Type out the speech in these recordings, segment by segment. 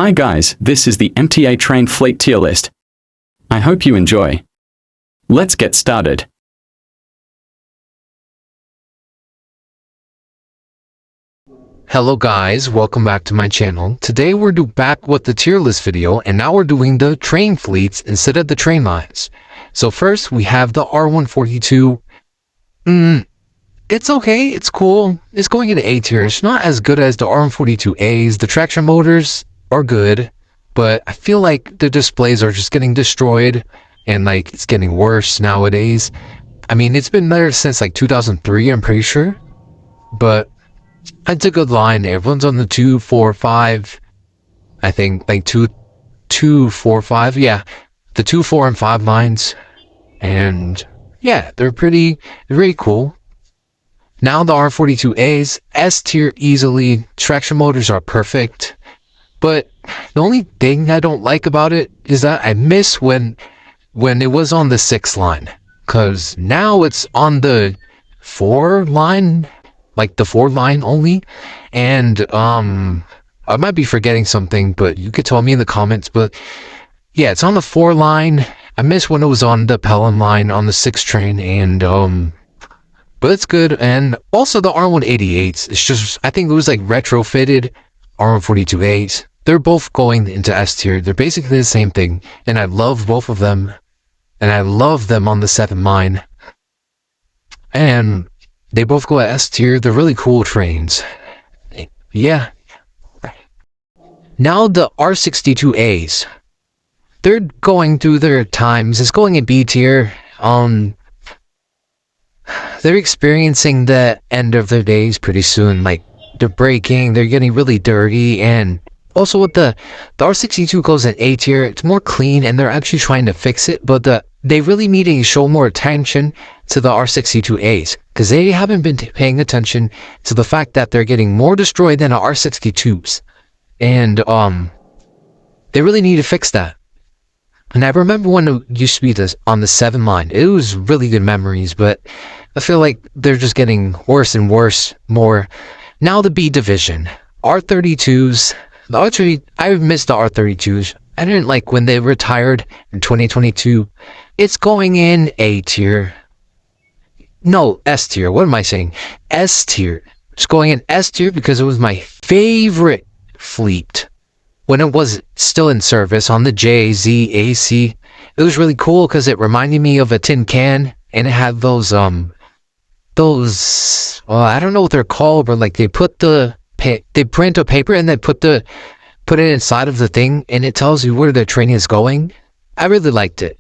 Hi guys, this is the MTA Train Fleet tier list. I hope you enjoy. Let's get started. Hello guys, welcome back to my channel. Today we're back with the tier list video, and now we're doing the train fleets instead of the train lines. So first we have the R142. It's okay, it's cool. It's going into A tier. It's not as good as the R142As. The traction motors are good, but I feel like the displays are just getting destroyed, and like it's getting worse nowadays. I mean, it's been there since like 2003, I'm pretty sure, but it's a good line. Everyone's on the 2, 4, 5. I think like 2, 4, 5. Yeah, the 2, 4, and 5 lines, and yeah, they're pretty cool. Now the R42As, S tier easily. Traction motors are perfect, but the only thing I don't like about it is that I miss when it was on the 6 line, cause now it's on the 4 line. Like the 4 line only, and I might be forgetting something, but you could tell me in the comments. But yeah, it's on the 4 line. I miss when it was on the Pelham line on the 6 train, and but it's good. And also the R188s, it's just, I think it was like retrofitted R142As. They're both going into S tier. They're basically the same thing, and I love both of them, and I love them on the 7 line, and they both go at S tier. They're really cool trains. Yeah. Now the R62As. They're going through their times. It's going in B tier. They're experiencing the end of their days pretty soon. Like, they're breaking, they're getting really dirty, and also with the R62 goes in A tier. It's more clean, and they're actually trying to fix it, but they really need to show more attention to the R62As, because they haven't been paying attention to the fact that they're getting more destroyed than the R62s, and they really need to fix that. And I remember when it used to be on the 7 line, it was really good memories, but I feel like they're just getting worse and worse more. Now the B division, R32s. The R30, I missed the R32s. I didn't like when they retired in 2022. It's going in A tier. No, S tier. What am I saying? S tier. It's going in S tier because it was my favorite fleet when it was still in service on the JZAC. It was really cool because it reminded me of a tin can, and it had those I don't know what they're called, but like they print a paper and they put it inside of the thing, and it tells you where the train is going. I really liked it,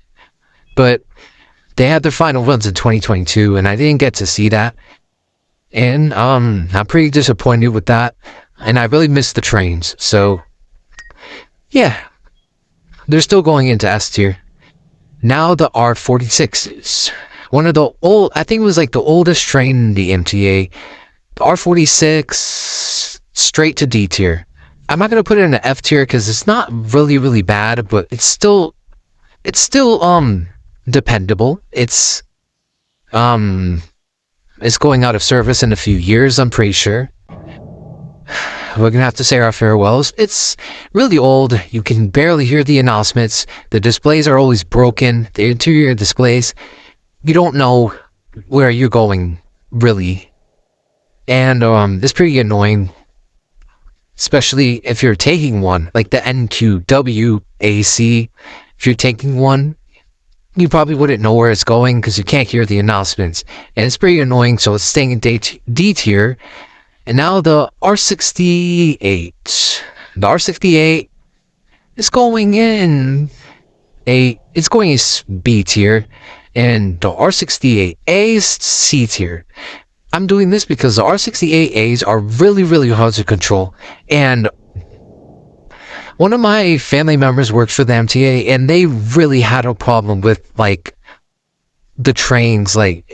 but they had their final runs in 2022, and I didn't get to see that, and I'm pretty disappointed with that, and I really missed the trains. So yeah, they're still going into S tier. Now the R46s, one of the I think it was like the oldest train in the MTA. The R46 straight to D tier. I'm not gonna put it in the F tier because it's not really bad, but it's still dependable. It's going out of service in a few years, I'm pretty sure. We're gonna have to say our farewells. It's really old. You can barely hear the announcements. The displays are always broken. The interior displays, you don't know where you're going really, and it's pretty annoying, especially if you're taking one like the NQWAC. If you're taking one, you probably wouldn't know where it's going because you can't hear the announcements, and it's pretty annoying. So it's staying in D tier. And now the R68. The R68 is going in it's going in B tier, and the R68A is C tier. I'm doing this because the R68As are really hard to control, and one of my family members works for the MTA, and they really had a problem with like the trains. Like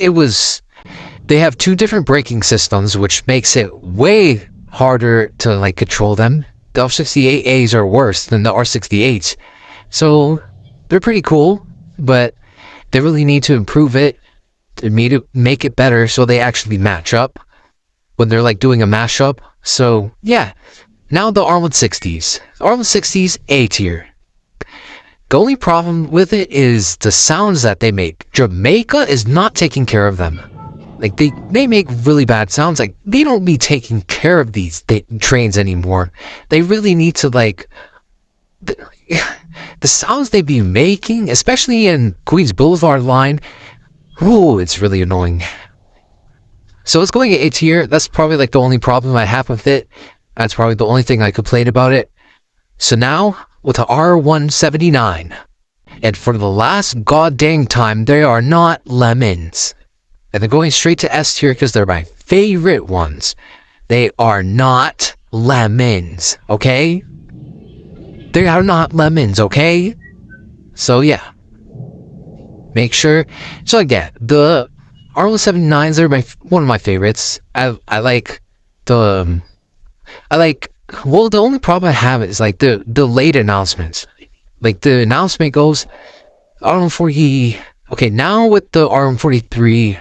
they have 2 different braking systems, which makes it way harder to like control them. The R68As are worse than the R68s, so they're pretty cool, but they really need to improve it to make it better so they actually match up when they're like doing a mashup. So yeah, Now the R160s. R160s A tier. The only problem with it is the sounds that they make. Jamaica is not taking care of them. Like, they make really bad sounds. Like, they don't be taking care of these trains anymore. They really need to, like... The sounds they be making, especially in Queens Boulevard line, ooh, it's really annoying. So it's going at A tier. That's probably, like, the only problem I have with it. That's probably the only thing I complain about it. So now, with the R179. And for the last goddamn time, they are not lemons. And they're going straight to S tier because they're my favorite ones. They are not lemons, okay? They are not lemons, okay? So yeah. Make sure. So again, the R179s are one of my favorites. I like the... well, the only problem I have is like the late announcements. Like the announcement goes, R140. Okay, now with the R143,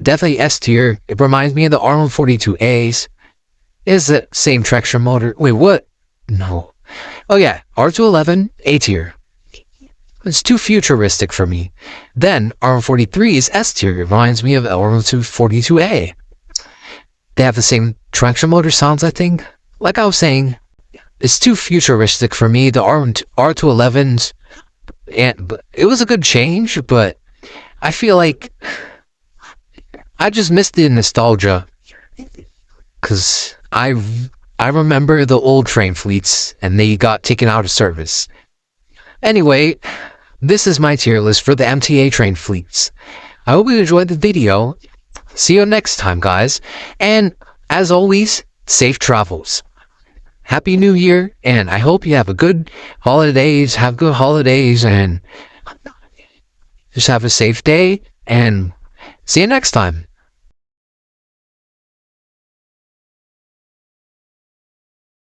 definitely S tier. It reminds me of the R142As. Is the same traction motor. Wait, what? No. Oh yeah, R211 A tier. It's too futuristic for me. Then R143 is S tier. It reminds me of R142A. They have the same traction motor sounds, I think. Like I was saying, it's too futuristic for me. The R211s, but it was a good change, but I feel like I just missed the nostalgia. Because I remember the old train fleets, and they got taken out of service. Anyway, this is my tier list for the MTA train fleets. I hope you enjoyed the video. See you next time, guys. And, as always, safe travels. Happy New Year, and I hope you have a good holidays, and just have a safe day, and see you next time.